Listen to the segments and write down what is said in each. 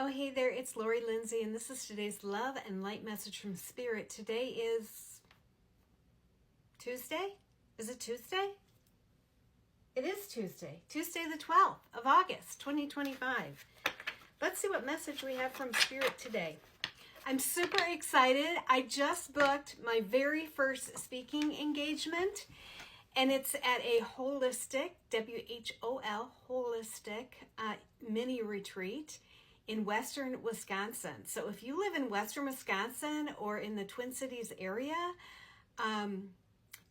Oh, hey there, it's Lori Lindsay, and this is today's Love and Light message from Spirit. Today is Tuesday? Is it Tuesday? It is Tuesday. Tuesday the 12th of August, 2025. Let's see what message we have from Spirit today. I'm super excited. I just booked my very first speaking engagement, and it's at a holistic, W-H-O-L, holistic mini retreat in Western Wisconsin. So if you live in Western Wisconsin or in the Twin Cities area,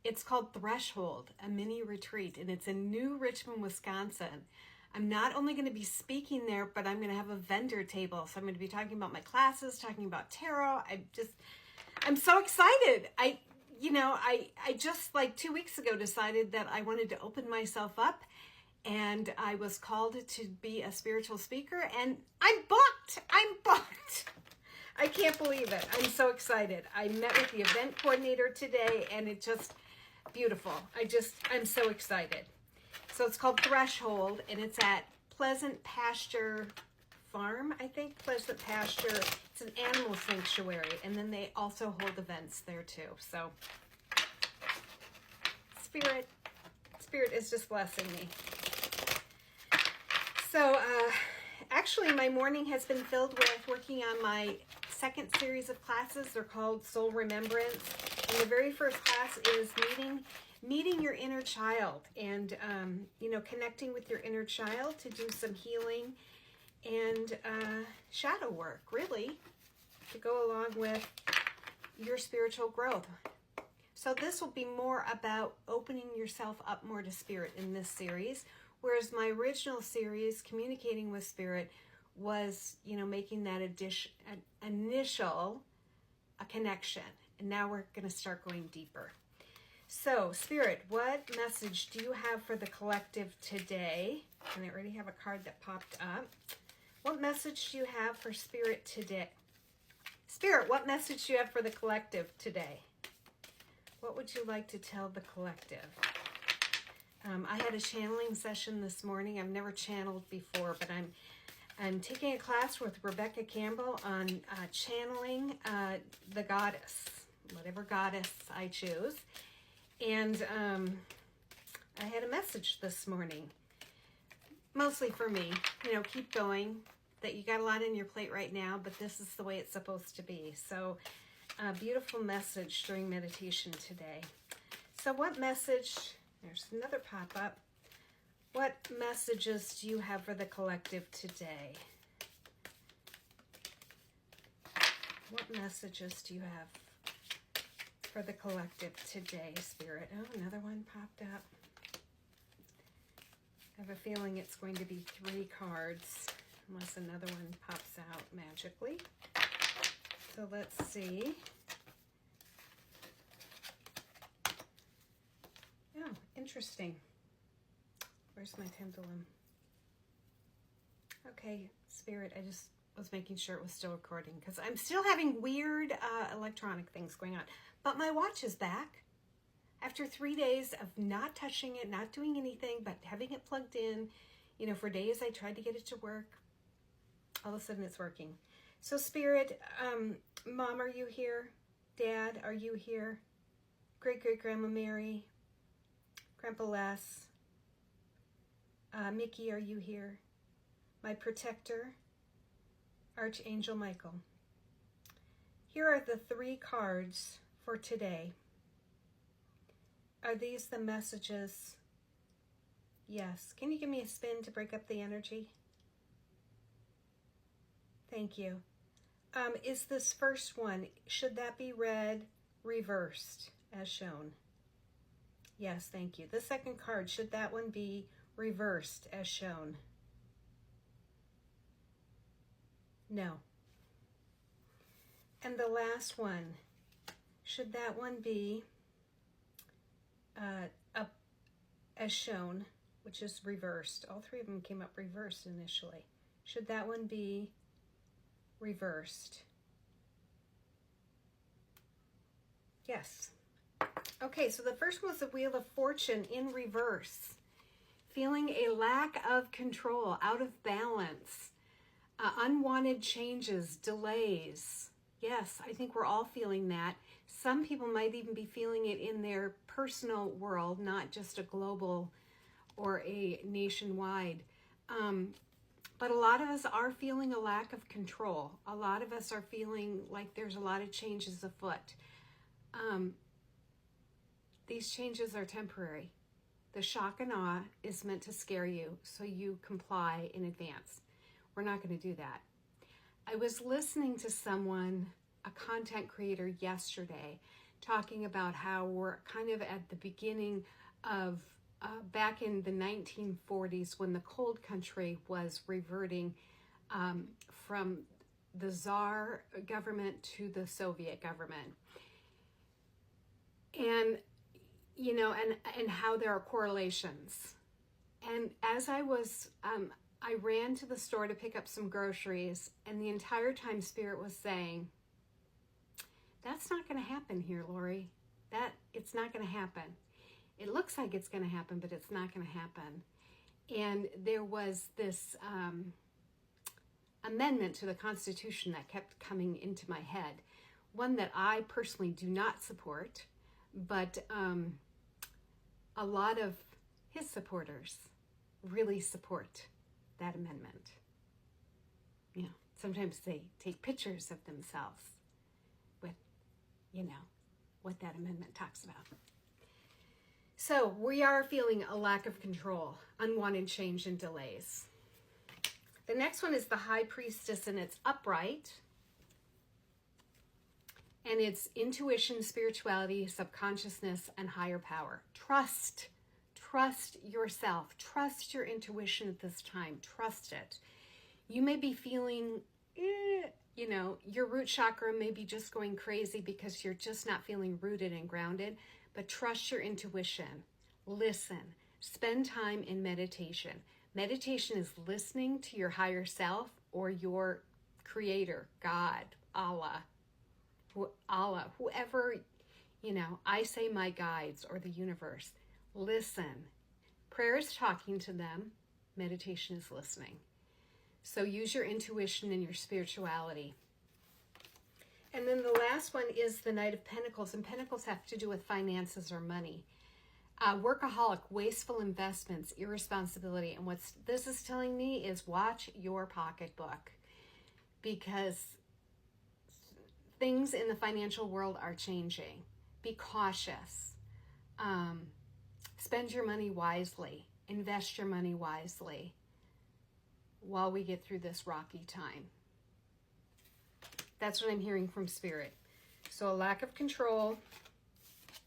it's called Threshold, a mini retreat, and it's in New Richmond, Wisconsin. I'm not only going to be speaking there, but I'm going to have a vendor table. So I'm going to be talking about my classes, talking about tarot. I'm so excited. I just like 2 weeks ago decided that I wanted to open myself up, and I was called to be a spiritual speaker, and I'm booked. I can't believe it. I'm so excited. I met with the event coordinator today, and it just beautiful. I'm so excited. So it's called Threshold, and it's at Pleasant Pasture Farm, I think. Pleasant Pasture. It's an animal sanctuary, and then they also hold events there too. So Spirit is just blessing me. So actually my morning has been filled with working on my second series of classes. They're called Soul Remembrance. And the very first class is meeting your inner child and, connecting with your inner child to do some healing and shadow work, really, to go along with your spiritual growth. So this will be more about opening yourself up more to Spirit in this series, whereas my original series, Communicating with Spirit, was, making that initial connection. And now we're going to start going deeper. So, Spirit, what message do you have for the collective today? And I already have a card that popped up. What message do you have for Spirit today? Spirit, what message do you have for the collective today? What would you like to tell the collective? I had a channeling session this morning. I've never channeled before, but I'm taking a class with Rebecca Campbell on channeling the goddess, whatever goddess I choose. And I had a message this morning, mostly for me. Keep going, that you got a lot on your plate right now, but this is the way it's supposed to be. So a beautiful message during meditation today. So what message, there's another pop-up. What messages do you have for the collective today? What messages do you have for the collective today, Spirit? Oh, another one popped up. I have a feeling it's going to be 3 cards, unless another one pops out magically. So let's see. Oh, interesting. Where's my pendulum? Okay, Spirit, I just was making sure it was still recording because I'm still having weird electronic things going on. But my watch is back. After 3 days of not touching it, not doing anything, but having it plugged in, for days I tried to get it to work. All of a sudden it's working. So Spirit, Mom, are you here? Dad, are you here? Great-great-grandma Mary, Grandpa Les, Mickey, are you here? My protector, Archangel Michael. Here are the 3 cards for today. Are these the messages? Yes. Can you give me a spin to break up the energy? Thank you. Is this first one, should that be read reversed as shown? Yes, thank you. The second card, should that one be reversed as shown? No. And the last one, should that one be up as shown, which is reversed? All 3 of them came up reversed initially. Should that one be reversed? Yes. Okay, so the first one was the Wheel of Fortune in reverse. Feeling a lack of control, out of balance. unwanted changes, delays. Yes, I think we're all feeling that. Some people might even be feeling it in their personal world, not just a global or a nationwide. But a lot of us are feeling a lack of control. A lot of us are feeling like there's a lot of changes afoot. These changes are temporary. The shock and awe is meant to scare you so you comply in advance. We're not going to do that. I was listening to someone, a content creator yesterday, talking about how we're kind of at the beginning of back in the 1940s when the cold country was reverting from the Tsar government to the Soviet government. And, you know, and how there are correlations. And as I was, I ran to the store to pick up some groceries, and the entire time Spirit was saying, that's not going to happen here, Lori. It's not going to happen. It looks like it's going to happen, but it's not going to happen. And there was this amendment to the Constitution that kept coming into my head, one that I personally do not support, but a lot of his supporters really support that amendment. You know, sometimes they take pictures of themselves with, you know, what that amendment talks about. So we are feeling a lack of control, unwanted change and delays. The next one is the High Priestess, and it's upright. And it's intuition, spirituality, subconsciousness, and higher power. Trust yourself. Trust your intuition at this time. Trust it. You may be feeling, you know, your root chakra may be just going crazy because you're just not feeling rooted and grounded. But trust your intuition. Listen. Spend time in meditation. Meditation is listening to your higher self or your creator, God, Allah, whoever, you know, I say my guides or the universe. Listen. Prayer is talking to them. Meditation is listening. So use your intuition and your spirituality. And then the last one is the Knight of Pentacles, and Pentacles have to do with finances or money. Workaholic, wasteful investments, irresponsibility. And what this is telling me is watch your pocketbook, because things in the financial world are changing. Be cautious. Spend your money wisely. Invest your money wisely while we get through this rocky time. That's what I'm hearing from Spirit. So a lack of control,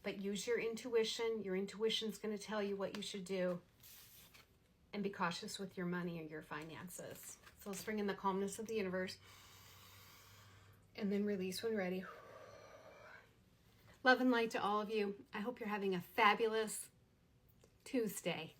but use your intuition. Your intuition's going to tell you what you should do. And be cautious with your money or your finances. So let's bring in the calmness of the universe. And then release when ready. Love and light to all of you. I hope you're having a fabulous Tuesday.